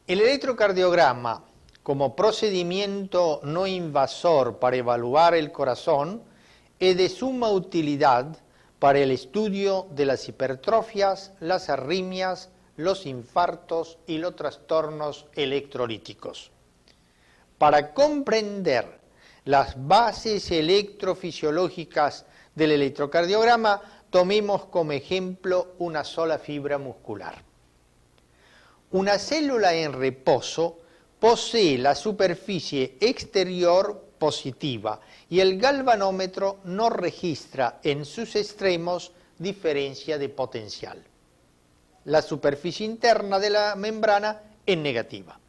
El electrocardiograma, como procedimiento no invasor para evaluar el corazón, es de suma utilidad para el estudio de las hipertrofias, las arritmias, los infartos y los trastornos electrolíticos. Para comprender las bases electrofisiológicas del electrocardiograma, tomemos como ejemplo una sola fibra muscular. Una célula en reposo posee la superficie exterior positiva y el galvanómetro no registra en sus extremos diferencia de potencial. La superficie interna de la membrana es negativa.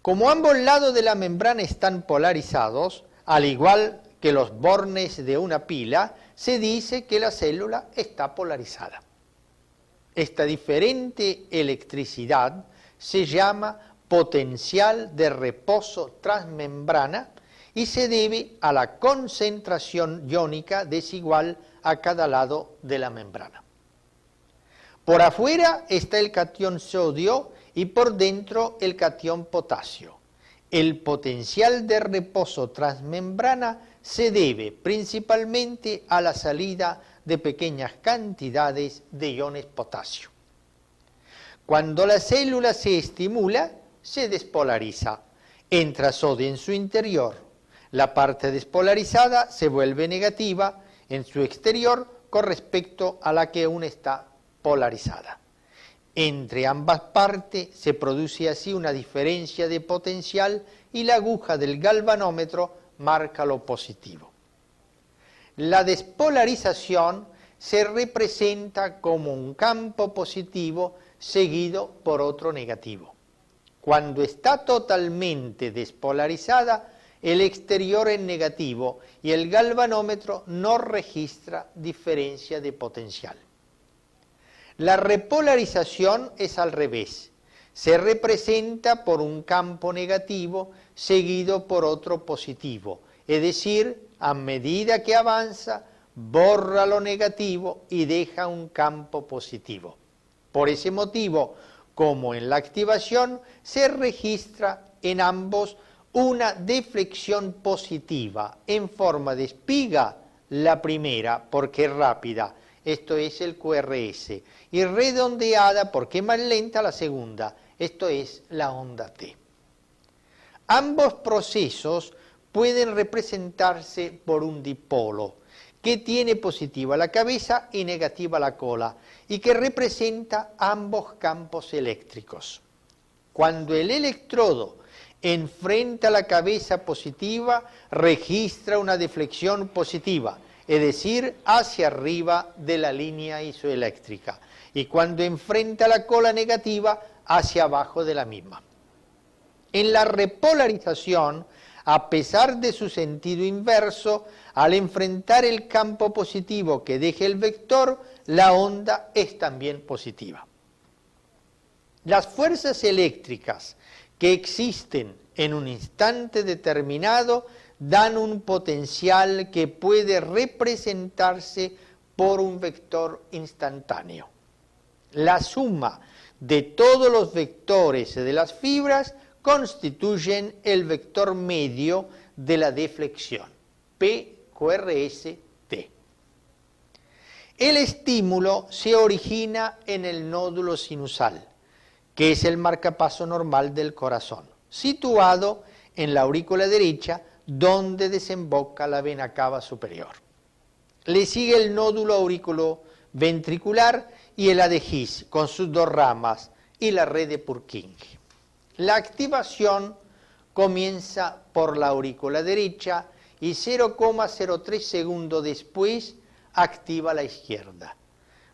Como ambos lados de la membrana están polarizados, al igual que los bornes de una pila, se dice que la célula está polarizada. Esta diferente electricidad se llama potencial de reposo transmembrana y se debe a la concentración iónica desigual a cada lado de la membrana. Por afuera está el catión sodio y por dentro el catión potasio. El potencial de reposo transmembrana se debe principalmente a la salida de pequeñas cantidades de iones potasio. Cuando la célula se estimula, se despolariza. Entra sodio en su interior. La parte despolarizada se vuelve negativa en su exterior con respecto a la que aún está polarizada. Entre ambas partes se produce así una diferencia de potencial y la aguja del galvanómetro marca lo positivo. La despolarización se representa como un campo positivo seguido por otro negativo. Cuando está totalmente despolarizada, el exterior es negativo y el galvanómetro no registra diferencia de potencial. La repolarización es al revés. Se representa por un campo negativo seguido por otro positivo, es decir, a medida que avanza, borra lo negativo y deja un campo positivo. Por ese motivo, como en la activación, se registra en ambos una deflexión positiva en forma de espiga, la primera porque es rápida, esto es el QRS, y redondeada porque es más lenta la segunda, esto es la onda T. Ambos procesos pueden representarse por un dipolo que tiene positiva la cabeza y negativa la cola y que representa ambos campos eléctricos. Cuando el electrodo enfrenta la cabeza positiva, registra una deflexión positiva, es decir, hacia arriba de la línea isoeléctrica, y cuando enfrenta la cola negativa, hacia abajo de la misma. En la repolarización, a pesar de su sentido inverso, al enfrentar el campo positivo que deje el vector, la onda es también positiva. Las fuerzas eléctricas que existen en un instante determinado dan un potencial que puede representarse por un vector instantáneo. La suma de todos los vectores de las fibras constituyen el vector medio de la deflexión, PQRS-T. El estímulo se origina en el nódulo sinusal, que es el marcapaso normal del corazón, situado en la aurícula derecha, donde desemboca la vena cava superior. Le sigue el nódulo auriculoventricular y el ADGIS con sus dos ramas y la red de Purkinje. La activación comienza por la aurícula derecha y 0,03 segundos después activa la izquierda.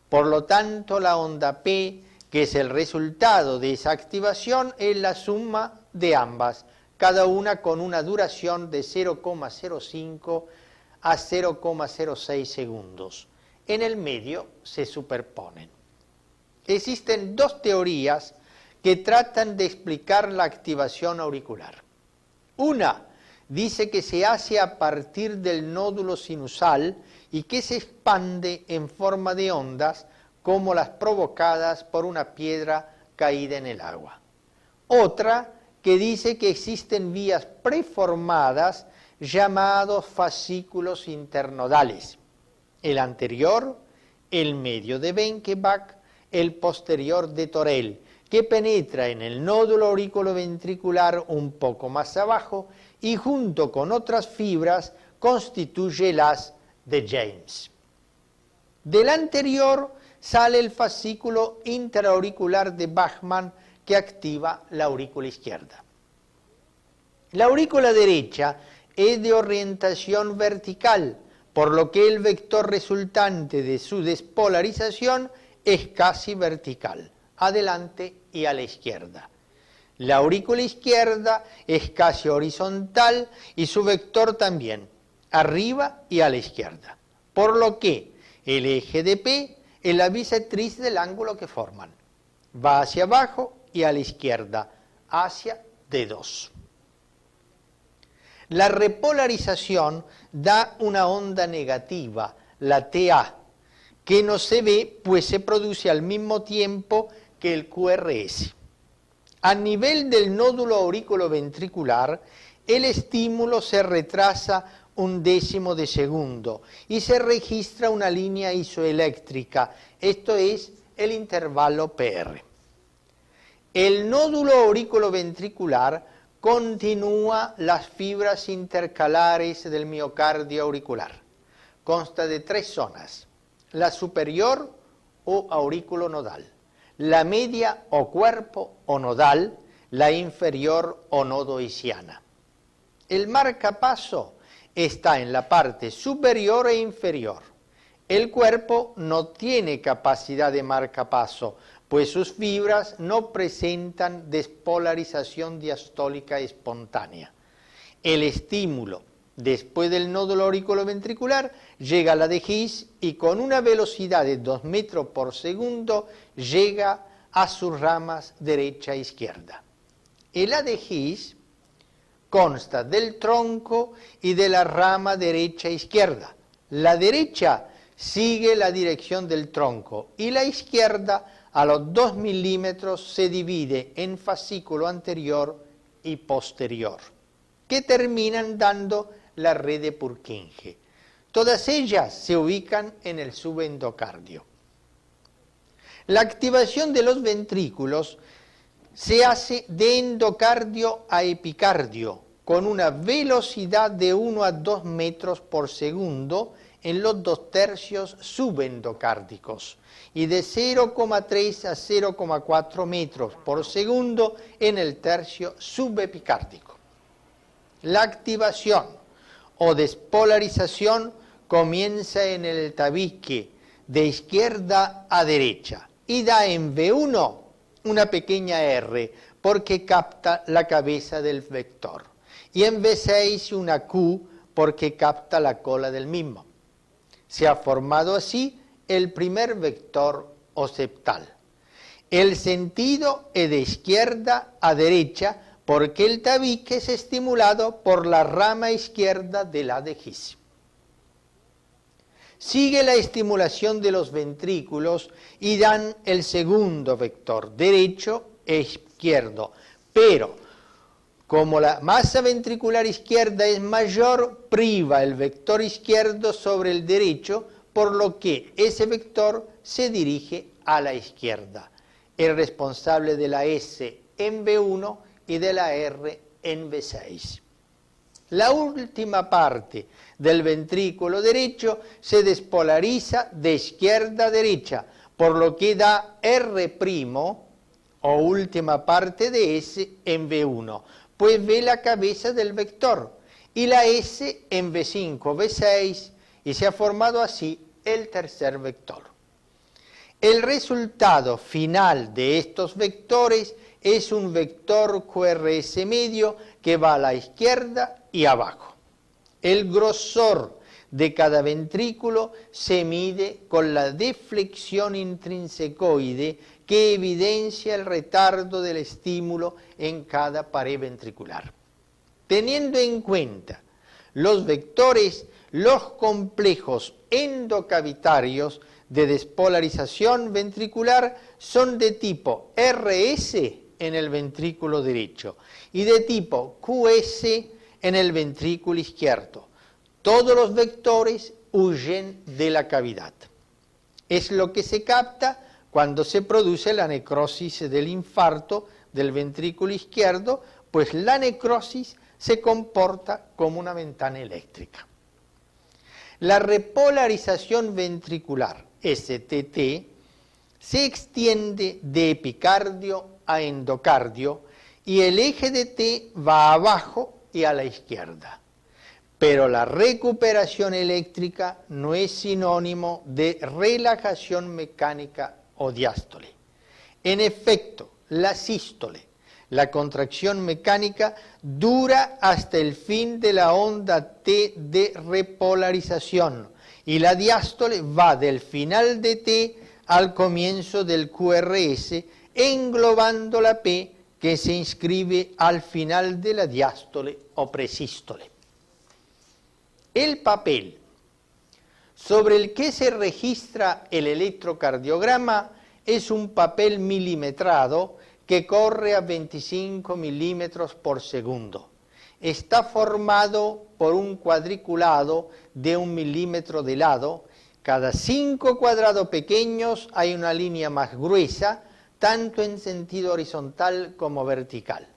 Por lo tanto, la onda P, que es el resultado de esa activación, es la suma de ambas, cada una con una duración de 0,05 a 0,06 segundos. En el medio se superponen. Existen dos teorías que tratan de explicar la activación auricular. Una dice que se hace a partir del nódulo sinusal y que se expande en forma de ondas como las provocadas por una piedra caída en el agua. Otra que dice que existen vías preformadas llamados fascículos internodales. El anterior, el medio de Benkeback, el posterior de Torel, que penetra en el nódulo auriculoventricular un poco más abajo y junto con otras fibras constituye las de James. Del anterior sale el fascículo interauricular de Bachmann que activa la aurícula izquierda. La aurícula derecha es de orientación vertical, por lo que el vector resultante de su despolarización es casi vertical, adelante y a la izquierda. La aurícula izquierda es casi horizontal y su vector también, arriba y a la izquierda, por lo que el eje de P es la bisectriz del ángulo que forman. Va hacia abajo y a la izquierda, hacia D2. La repolarización da una onda negativa, la TA, que no se ve pues se produce al mismo tiempo que el QRS. A nivel del nódulo auriculoventricular, el estímulo se retrasa 1/10 de segundo y se registra una línea isoeléctrica, esto es el intervalo PR. El nódulo auriculoventricular continúa las fibras intercalares del miocardio auricular. Consta de 3 zonas: la superior o aurículo nodal, la media o cuerpo o nodal, la inferior o nodo ischiana. El marcapaso está en la parte superior e inferior. El cuerpo no tiene capacidad de marcapaso, pues sus fibras no presentan despolarización diastólica espontánea. El estímulo después del nódulo auriculoventricular llega a la de His y con una velocidad de 2 metros por segundo llega a sus ramas derecha e izquierda. El ADGIS consta del tronco y de la rama derecha e izquierda. La derecha sigue la dirección del tronco y la izquierda a los 2 milímetros se divide en fascículo anterior y posterior, que terminan dando la red de Purkinje. Todas ellas se ubican en el subendocardio. La activación de los ventrículos se hace de endocardio a epicardio, con una velocidad de 1 a 2 metros por segundo en los 2 tercios subendocárdicos y de 0,3 a 0,4 metros por segundo en el tercio subepicárdico. La activación o despolarización comienza en el tabique de izquierda a derecha y da en V1 una pequeña R porque capta la cabeza del vector y en V6 una Q porque capta la cola del mismo. Se ha formado así el primer vector occipital. El sentido es de izquierda a derecha porque el tabique es estimulado por la rama izquierda del ADGIS. Sigue la estimulación de los ventrículos y dan el segundo vector, derecho e izquierdo, pero como la masa ventricular izquierda es mayor, priva el vector izquierdo sobre el derecho, por lo que ese vector se dirige a la izquierda. Es responsable de la S en V1 y de la R en V6. La última parte del ventrículo derecho se despolariza de izquierda a derecha, por lo que da R' o última parte de S en V1, pues ve la cabeza del vector, y la S en V5, V6, y se ha formado así el tercer vector. El resultado final de estos vectores es un vector QRS medio que va a la izquierda y abajo. El grosor de cada ventrículo se mide con la deflexión intrinsecoide que evidencia el retardo del estímulo en cada pared ventricular. Teniendo en cuenta los vectores, los complejos endocavitarios de despolarización ventricular son de tipo RS en el ventrículo derecho y de tipo QS en el ventrículo izquierdo. Todos los vectores huyen de la cavidad. Es lo que se capta cuando se produce la necrosis del infarto del ventrículo izquierdo, pues la necrosis se comporta como una ventana eléctrica. La repolarización ventricular, STT, se extiende de epicardio a endocardio y el eje de T va abajo y a la izquierda. Pero la recuperación eléctrica no es sinónimo de relajación mecánica o diástole. En efecto, la sístole, la contracción mecánica, dura hasta el fin de la onda T de repolarización y la diástole va del final de T al comienzo del QRS, englobando la P que se inscribe al final de la diástole o presístole. El papel sobre el que se registra el electrocardiograma es un papel milimetrado que corre a 25 milímetros por segundo. Está formado por un cuadriculado de 1 milímetro de lado. Cada 5 cuadrados pequeños hay una línea más gruesa, tanto en sentido horizontal como vertical.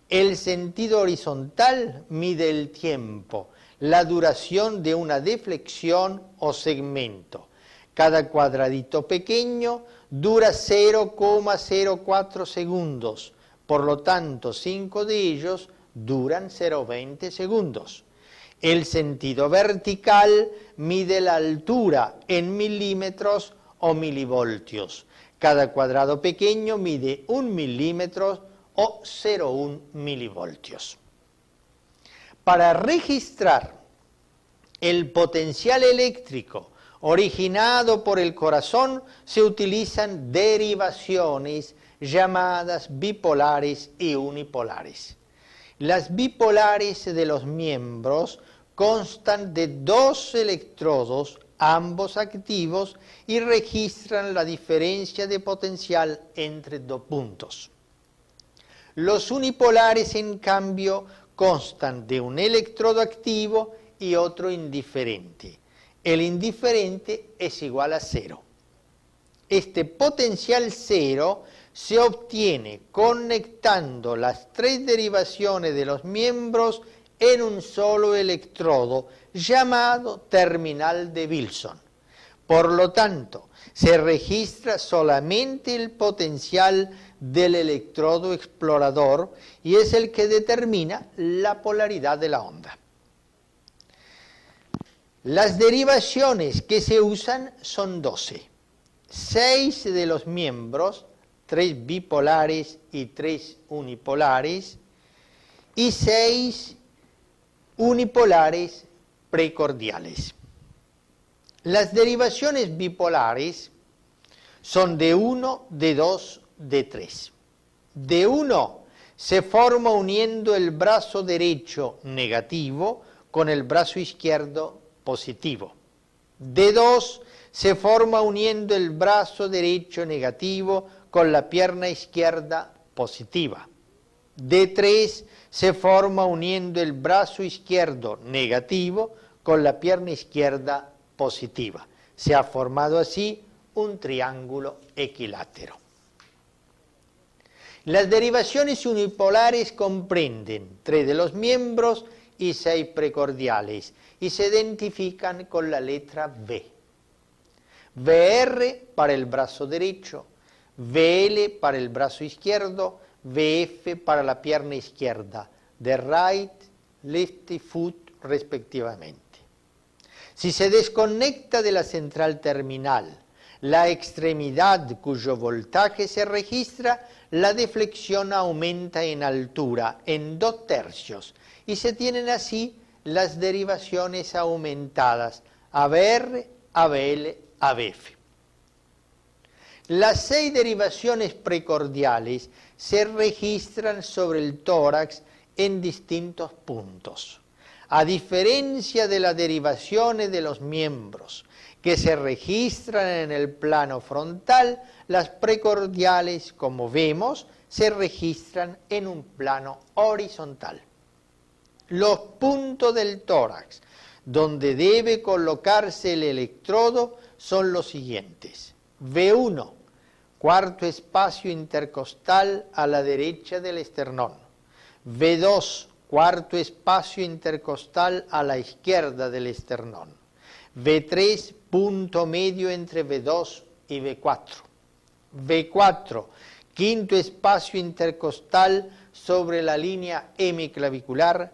El sentido horizontal mide el tiempo, la duración de una deflexión o segmento. Cada cuadradito pequeño dura 0,04 segundos, por lo tanto 5 de ellos duran 0,20 segundos. El sentido vertical mide la altura en milímetros o milivoltios. Cada cuadrado pequeño mide 1 milímetro o 0,1 milivoltios. Para registrar el potencial eléctrico originado por el corazón se utilizan derivaciones llamadas bipolares y unipolares. Las bipolares de los miembros constan de 2 electrodos, ambos activos, y registran la diferencia de potencial entre 2 puntos. Los unipolares, en cambio, constan de un electrodo activo y otro indiferente. El indiferente es igual a 0. Este potencial 0 se obtiene conectando las 3 derivaciones de los miembros en un solo electrodo llamado terminal de Wilson. Por lo tanto, se registra solamente el potencial del electrodo explorador y es el que determina la polaridad de la onda. Las derivaciones que se usan son 12. 6 de los miembros, 3 bipolares y 3 unipolares, y 6 unipolares precordiales. Las derivaciones bipolares son de 1, de 2, de 3. De 1 se forma uniendo el brazo derecho negativo con el brazo izquierdo positivo. De 2 se forma uniendo el brazo derecho negativo con la pierna izquierda positiva. De 3 se forma uniendo el brazo izquierdo negativo con la pierna izquierda positiva. Se ha formado así un triángulo equilátero. Las derivaciones unipolares comprenden 3 de los miembros y 6 precordiales y se identifican con la letra V. VR para el brazo derecho, VL para el brazo izquierdo, VF para la pierna izquierda, the right, left foot respectivamente. Si se desconecta de la central terminal la extremidad cuyo voltaje se registra, la deflexión aumenta en altura en 2/3 y se tienen así las derivaciones aumentadas ABR, ABL, ABF. Las 6 derivaciones precordiales se registran sobre el tórax en distintos puntos. A diferencia de las derivaciones de los miembros, que se registran en el plano frontal, las precordiales, como vemos, se registran en un plano horizontal. Los puntos del tórax donde debe colocarse el electrodo son los siguientes. V1, cuarto espacio intercostal a la derecha del esternón. V2, cuarto espacio intercostal a la izquierda del esternón. V3, punto medio entre V2 y V4. V4, quinto espacio intercostal sobre la línea hemiclavicular.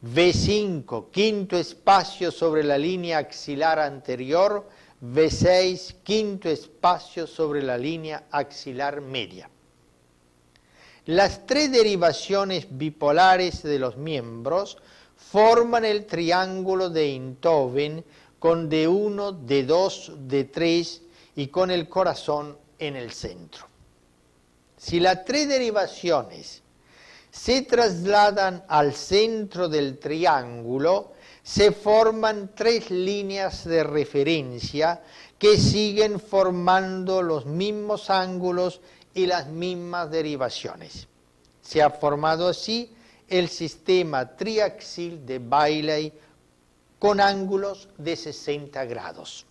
V5, quinto espacio sobre la línea axilar anterior. V6, quinto espacio sobre la línea axilar media. Las tres derivaciones bipolares de los miembros forman el triángulo de Einthoven con D1, D2, D3 y con el corazón en el centro. Si las tres derivaciones se trasladan al centro del triángulo, se forman tres líneas de referencia que siguen formando los mismos ángulos y las mismas derivaciones. Se ha formado así el sistema triaxil de Bailey con ángulos de 60 grados.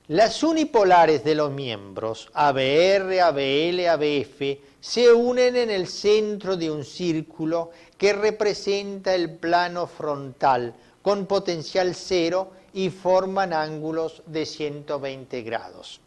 Las unipolares de los miembros ABR, ABL, ABF se unen en el centro de un círculo que representa el plano frontal con potencial cero y forman ángulos de 120 grados.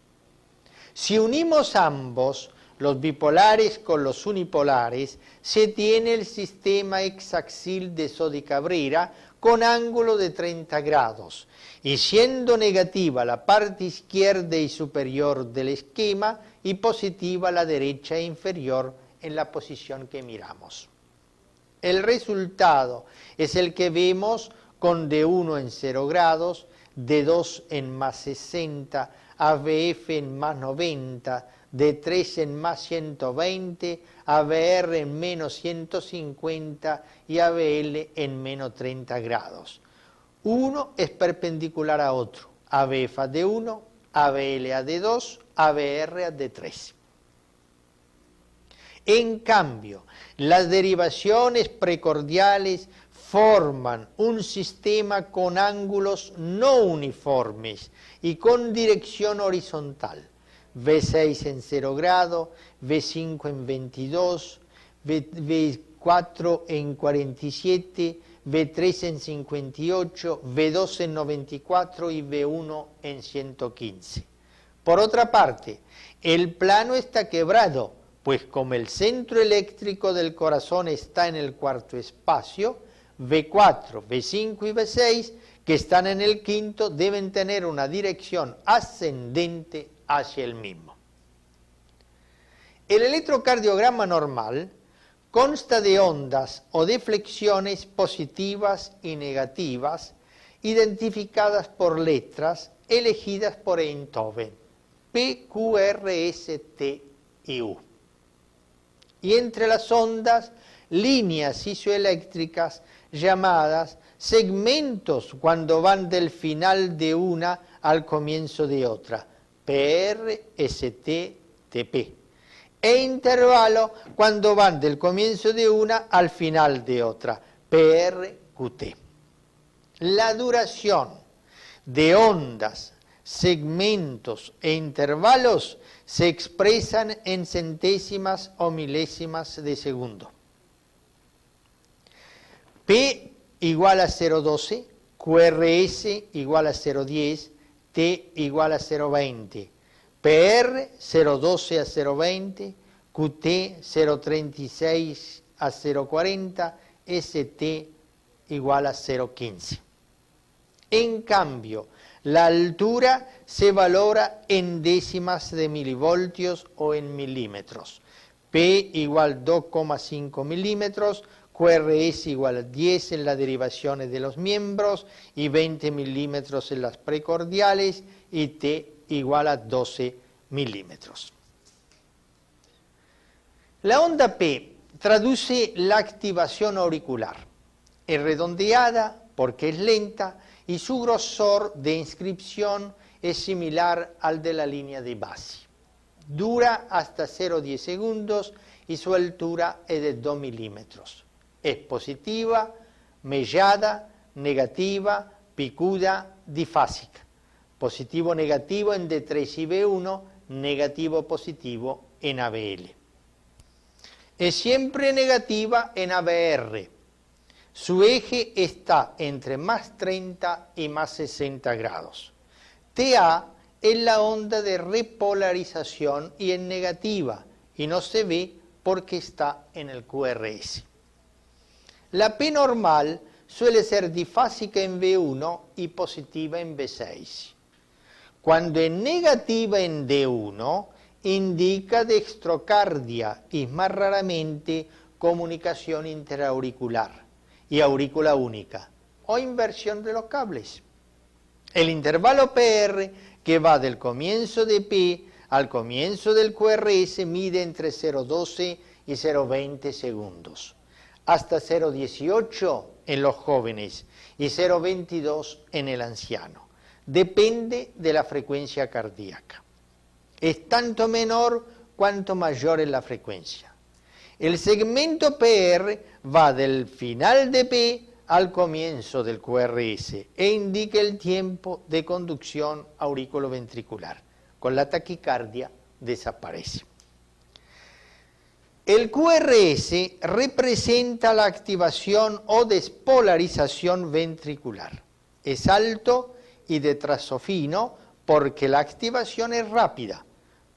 Si unimos ambos, los bipolares con los unipolares, se tiene el sistema hexaxil de Sodi-Cabrera con ángulo de 30 grados, y siendo negativa la parte izquierda y superior del esquema y positiva la derecha e inferior en la posición que miramos. El resultado es el que vemos con D1 en 0 grados, D2 en más 60, ABF en más 90, D3 en más 120, ABR en menos 150 y ABL en menos 30 grados. Uno es perpendicular a otro, ABF a D1, ABL a D2, ABR a D3. En cambio, las derivaciones precordiales forman un sistema con ángulos no uniformes y con dirección horizontal. V6 en 0 grado, V5 en 22, V4 en 47, V3 en 58, V2 en 94 y V1 en 115. Por otra parte, el plano está quebrado, pues como el centro eléctrico del corazón está en el cuarto espacio, V4, V5 y V6, que están en el quinto, deben tener una dirección ascendente hacia el mismo. El electrocardiograma normal consta de ondas o de flexiones positivas y negativas identificadas por letras elegidas por Einthoven, P, Q, R, S, T y U. Y entre las ondas, líneas isoeléctricas llamadas segmentos cuando van del final de una al comienzo de otra, PR, ST, TP. E intervalo cuando van del comienzo de una al final de otra, PR, QT. La duración de ondas, segmentos e intervalos se expresan en centésimas o milésimas de segundo. P igual a 0,12, QRS igual a 0,10, T igual a 0,20, PR 0,12 a 0,20, QT 0,36 a 0,40, ST igual a 0,15. En cambio, la altura se valora en décimas de milivoltios o en milímetros. P igual 2,5 milímetros, QRS igual a 10 en las derivaciones de los miembros y 20 milímetros en las precordiales y T igual a 12 milímetros. La onda P traduce la activación auricular. Es redondeada porque es lenta y su grosor de inscripción es similar al de la línea de base. Dura hasta 0,10 segundos y su altura es de 2 milímetros. Es positiva, mellada, negativa, picuda, difásica. Positivo-negativo en D3 y B1, negativo-positivo en ABL. Es siempre negativa en ABR. Su eje está entre más 30 y más 60 grados. TA es la onda de repolarización y es negativa y no se ve porque está en el QRS. La P normal suele ser difásica en B1 y positiva en B6. Cuando es negativa en D1, indica dextrocardia y más raramente comunicación interauricular y aurícula única o inversión de los cables. El intervalo PR que va del comienzo de P al comienzo del QRS mide entre 0,12 y 0,20 segundos, hasta 0,18 en los jóvenes y 0,22 en el anciano. Depende de la frecuencia cardíaca. Es tanto menor cuanto mayor es la frecuencia. El segmento PR va del final de P al comienzo del QRS e indica el tiempo de conducción auriculoventricular. Con la taquicardia desaparece. El QRS representa la activación o despolarización ventricular. Es alto y de trazo fino porque la activación es rápida.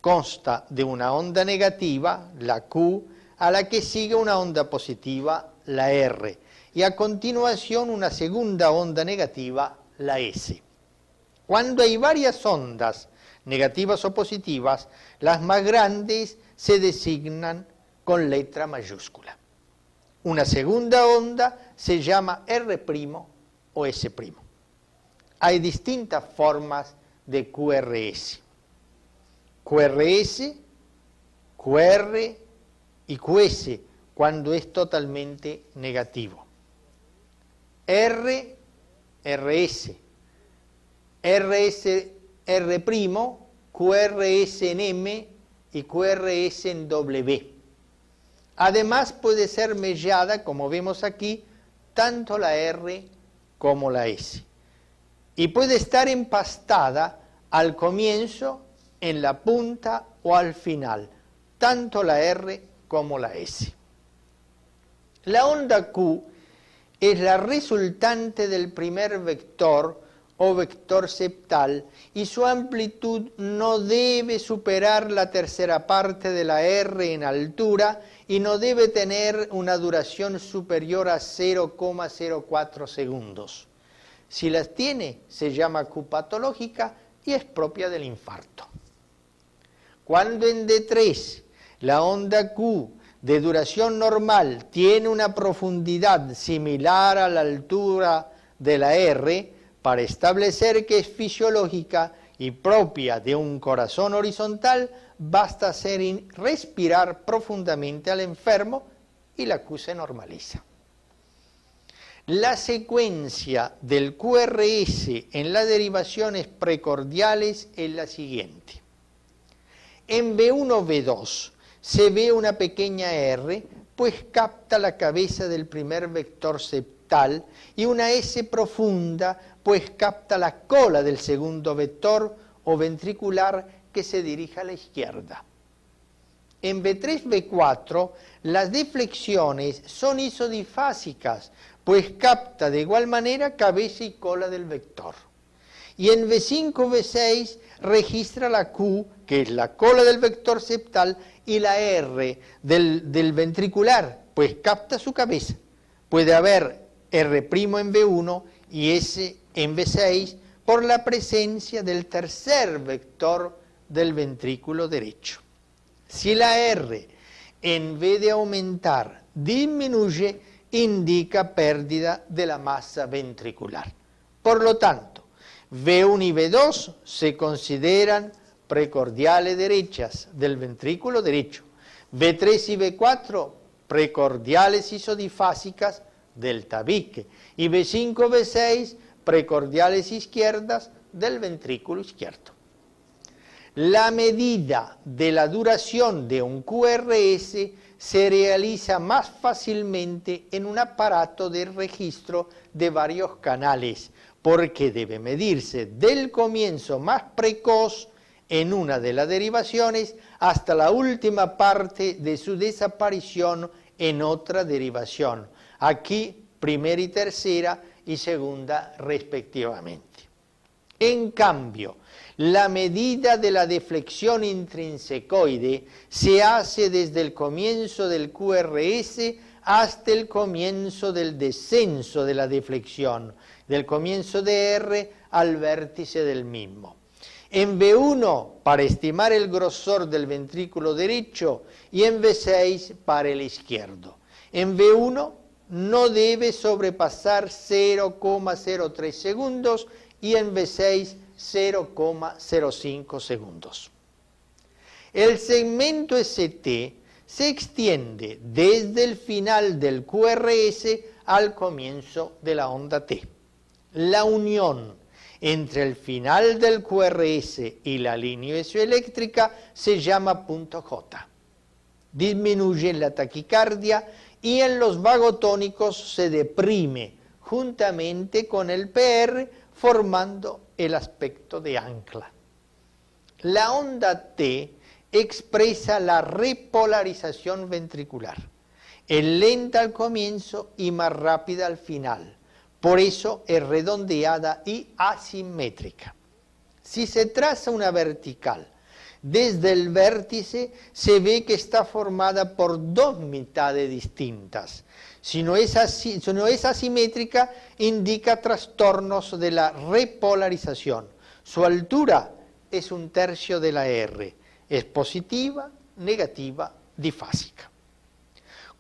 Consta de una onda negativa, la Q, a la que sigue una onda positiva, la R, y a continuación una segunda onda negativa, la S. Cuando hay varias ondas negativas o positivas, las más grandes se designan con letra mayúscula. Una segunda onda se llama R' o S'. Hay distintas formas de QRS. QRS, QR y QS cuando es totalmente negativo. R, RS, RS, R', QRS en M y QRS en W. Además puede ser mellada, como vemos aquí, tanto la R como la S. Y puede estar empastada al comienzo, en la punta o al final, tanto la R como la S. La onda Q es la resultante del primer vector o vector septal y su amplitud no debe superar la tercera parte de la R en altura y no debe tener una duración superior a 0,04 segundos. Si las tiene, se llama Q patológica y es propia del infarto. Cuando en D3 la onda Q de duración normal tiene una profundidad similar a la altura de la R, para establecer que es fisiológica y propia de un corazón horizontal, basta respirar profundamente al enfermo y la Q se normaliza. La secuencia del QRS en las derivaciones precordiales es la siguiente. En B1-B2 se ve una pequeña R, pues capta la cabeza del primer vector septal, y una S profunda, pues capta la cola del segundo vector o ventricular que se dirige a la izquierda. En B3-B4 las deflexiones son isodifásicas, pues capta de igual manera cabeza y cola del vector. Y en B5-B6 registra la Q, que es la cola del vector septal, y la R del ventricular, pues capta su cabeza. Puede haber R' en B1 y S en B6 por la presencia del tercer vector del ventrículo derecho. Si la R, en vez de aumentar, disminuye, indica pérdida de la masa ventricular. Por lo tanto, V1 y V2 se consideran precordiales derechas del ventrículo derecho. V3 y V4, precordiales isodifásicas del tabique. Y V5, V6, precordiales izquierdas del ventrículo izquierdo. La medida de la duración de un QRS se realiza más fácilmente en un aparato de registro de varios canales, porque debe medirse del comienzo más precoz en una de las derivaciones hasta la última parte de su desaparición en otra derivación, aquí primera y tercera y segunda respectivamente. En cambio, la medida de la deflexión intrinsecoide se hace desde el comienzo del QRS hasta el comienzo del descenso de la deflexión, del comienzo de R al vértice del mismo. En V1 para estimar el grosor del ventrículo derecho y en V6 para el izquierdo. En V1 no debe sobrepasar 0,03 segundos y en V6 0,05 segundos. El segmento ST se extiende desde el final del QRS al comienzo de la onda T. La unión entre el final del QRS y la línea isoeléctrica se llama punto J. Disminuye la taquicardia y en los vagotónicos se deprime juntamente con el PR formando el aspecto de ancla. La onda T expresa la repolarización ventricular. Es lenta al comienzo y más rápida al final. Por eso es redondeada y asimétrica. Si se traza una vertical desde el vértice, se ve que está formada por dos mitades distintas. Si no es asimétrica, indica trastornos de la repolarización. Su altura es 1/3 de la R. Es positiva, negativa, difásica.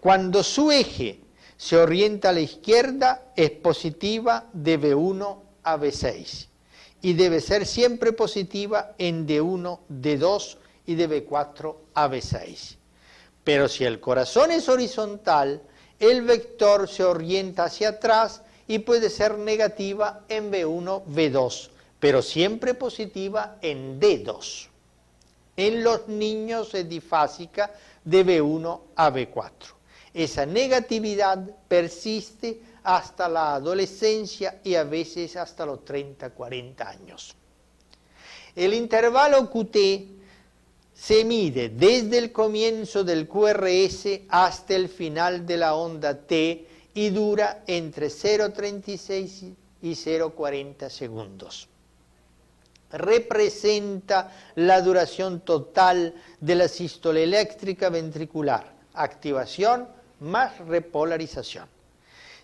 Cuando su eje se orienta a la izquierda, es positiva de V1 a V6 y debe ser siempre positiva en D1, D2 y de V4 a V6. Pero si el corazón es horizontal, el vector se orienta hacia atrás y puede ser negativa en V1, V2, pero siempre positiva en D2. En los niños es difásica de V1 a V4. Esa negatividad persiste hasta la adolescencia y a veces hasta los 30, 40 años. El intervalo QT se mide desde el comienzo del QRS hasta el final de la onda T y dura entre 0,36 y 0,40 segundos. Representa la duración total de la sístole eléctrica ventricular, activación más repolarización.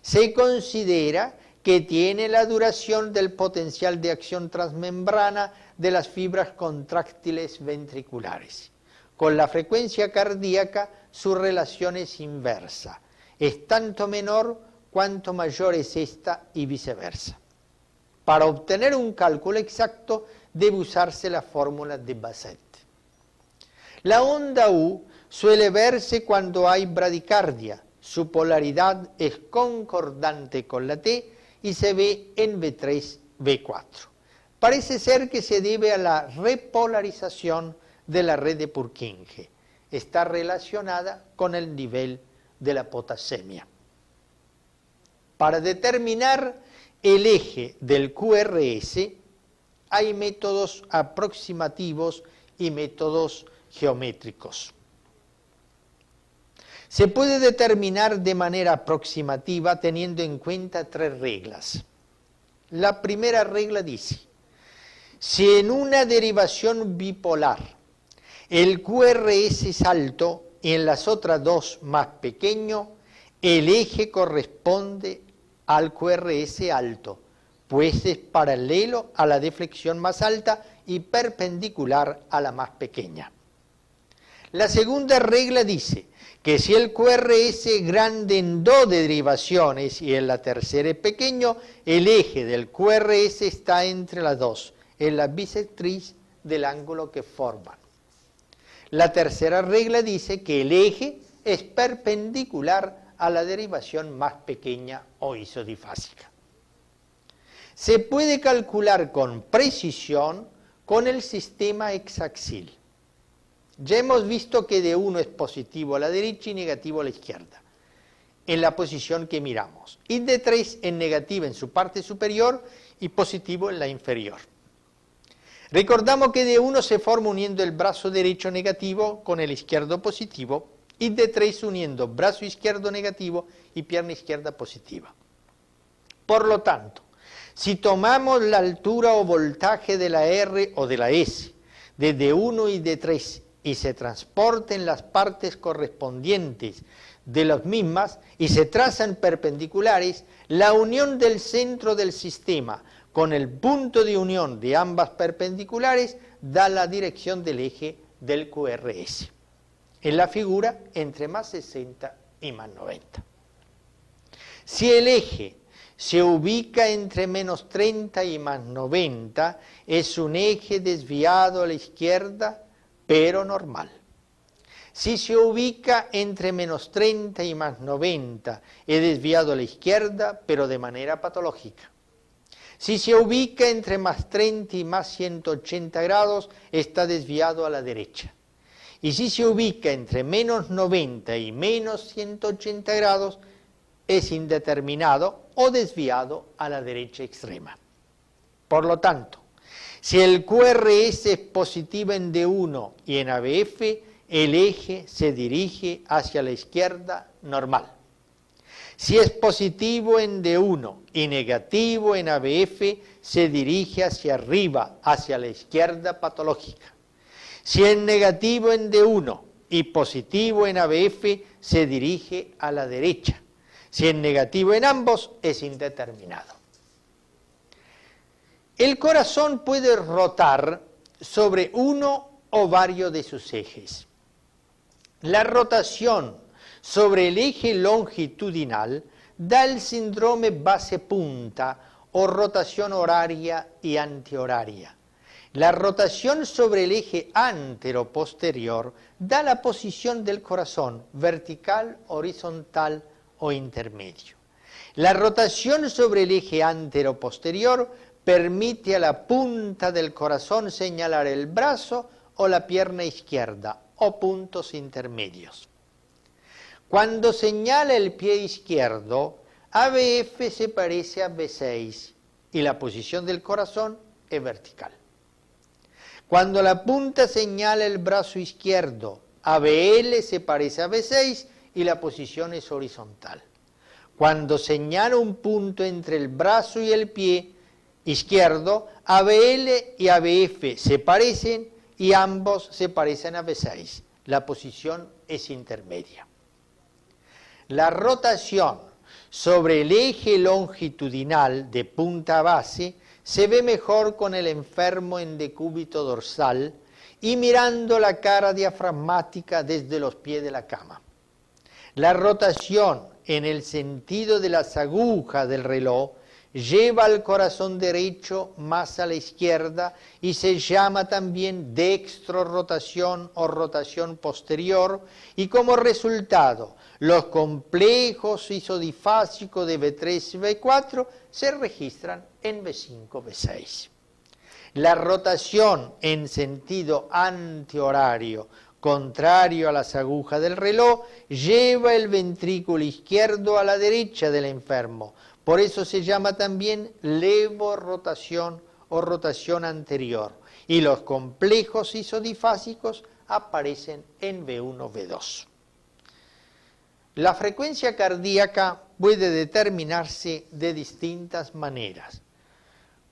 Se considera que tiene la duración del potencial de acción transmembrana de las fibras contráctiles ventriculares. Con la frecuencia cardíaca su relación es inversa. Es tanto menor cuanto mayor es esta y viceversa. Para obtener un cálculo exacto debe usarse la fórmula de Bassett. La onda U suele verse cuando hay bradicardia. Su polaridad es concordante con la T y se ve en V3, V4. Parece ser que se debe a la repolarización de la red de Purkinje. Está relacionada con el nivel de la potasemia. Para determinar el eje del QRS hay métodos aproximativos y métodos geométricos. Se puede determinar de manera aproximativa teniendo en cuenta 3 reglas. La primera regla dice: si en una derivación bipolar el QRS es alto y en las otras dos más pequeño, el eje corresponde al QRS alto, pues es paralelo a la deflexión más alta y perpendicular a la más pequeña. La segunda regla dice que si el QRS es grande en 2 derivaciones y en la tercera es pequeño, el eje del QRS está entre las dos, en la bisectriz del ángulo que forman. La tercera regla dice que el eje es perpendicular a la derivación más pequeña o isodifásica. se puede calcular con precisión con el sistema hexaxil. Ya hemos visto que D1 es positivo a la derecha y negativo a la izquierda, en la posición que miramos. Y D3 es negativo en su parte superior y positivo en la inferior. Recordamos que D1 se forma uniendo el brazo derecho negativo con el izquierdo positivo y D3 uniendo brazo izquierdo negativo y pierna izquierda positiva. Por lo tanto, si tomamos la altura o voltaje de la R o de la S, de D1 y D3, y se transporten las partes correspondientes de las mismas y se trazan perpendiculares, la unión del centro del sistema con el punto de unión de ambas perpendiculares da la dirección del eje del QRS. En la figura, entre más 60 y más 90. Si el eje se ubica entre menos 30 y más 90, es un eje desviado a la izquierda, pero normal. Si se ubica entre menos 30 y más 90, es desviado a la izquierda, pero de manera patológica. Si se ubica entre más 30 y más 180 grados, está desviado a la derecha. Y si se ubica entre menos 90 y menos 180 grados, es indeterminado o desviado a la derecha extrema. Por lo tanto, si el QRS es positivo en D1 y en ABF, el eje se dirige hacia la izquierda normal. Si es positivo en D1 y negativo en ABF, se dirige hacia arriba, hacia la izquierda patológica. Si es negativo en D1 y positivo en ABF, se dirige a la derecha. Si es negativo en ambos, es indeterminado. El corazón puede rotar sobre uno o varios de sus ejes. La rotación sobre el eje longitudinal da el síndrome base-punta o rotación horaria y antihoraria. La rotación sobre el eje antero-posterior da la posición del corazón vertical, horizontal o intermedio. La rotación sobre el eje antero-posterior permite a la punta del corazón señalar el brazo o la pierna izquierda o puntos intermedios. Cuando señala el pie izquierdo, ABF se parece a B6 y la posición del corazón es vertical. Cuando la punta señala el brazo izquierdo, ABL se parece a B6 y la posición es horizontal. Cuando señala un punto entre el brazo y el pie izquierdo, ABL y ABF se parecen y ambos se parecen a B6. La posición es intermedia. La rotación sobre el eje longitudinal de punta a base se ve mejor con el enfermo en decúbito dorsal y mirando la cara diafragmática desde los pies de la cama. La rotación en el sentido de las agujas del reloj lleva al corazón derecho más a la izquierda y se llama también dextrorotación o rotación posterior, y como resultado los complejos isodifásicos de B3 y B4 se registran en B5, B6. La rotación en sentido antihorario, contrario a las agujas del reloj, lleva el ventrículo izquierdo a la derecha del enfermo. Por eso se llama también levorotación o rotación anterior. Y los complejos isodifásicos aparecen en B1, B2. La frecuencia cardíaca puede determinarse de distintas maneras.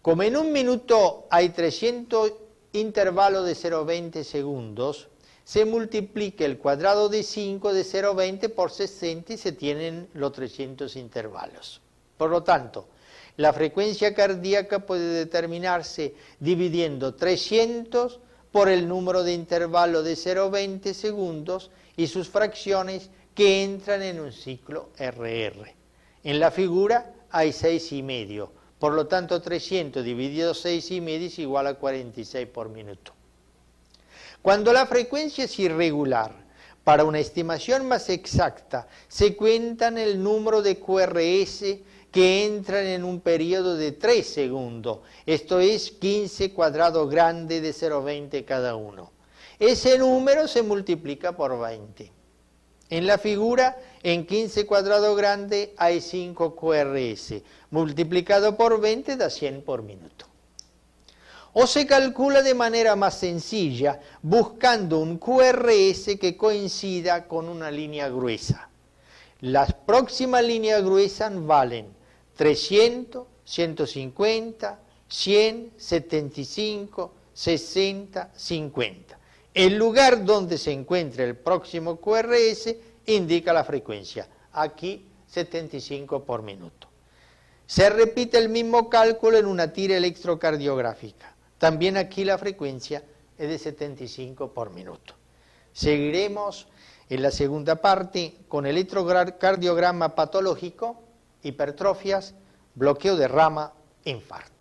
Como en un minuto hay 300 intervalos de 0,20 segundos, se multiplica el cuadrado de 5 de 0,20 por 60 y se tienen los 300 intervalos. Por lo tanto, la frecuencia cardíaca puede determinarse dividiendo 300 por el número de intervalos de 0,20 segundos y sus fracciones que entran en un ciclo RR. En la figura hay 6,5, por lo tanto 300 dividido 6,5 es igual a 46 por minuto. Cuando la frecuencia es irregular, para una estimación más exacta, se cuentan el número de QRS que entran en un periodo de 3 segundos, esto es 15 cuadrados grandes de 0,20 cada uno. Ese número se multiplica por 20. En la figura, en 15 cuadrados grandes hay 5 QRS, multiplicado por 20 da 100 por minuto. O se calcula de manera más sencilla, buscando un QRS que coincida con una línea gruesa. Las próximas líneas gruesas valen 300, 150, 100, 75, 60, 50. El lugar donde se encuentra el próximo QRS indica la frecuencia, aquí 75 por minuto. Se repite el mismo cálculo en una tira electrocardiográfica. También aquí la frecuencia es de 75 por minuto. Seguiremos en la segunda parte con electrocardiograma patológico, hipertrofias, bloqueo de rama, infarto.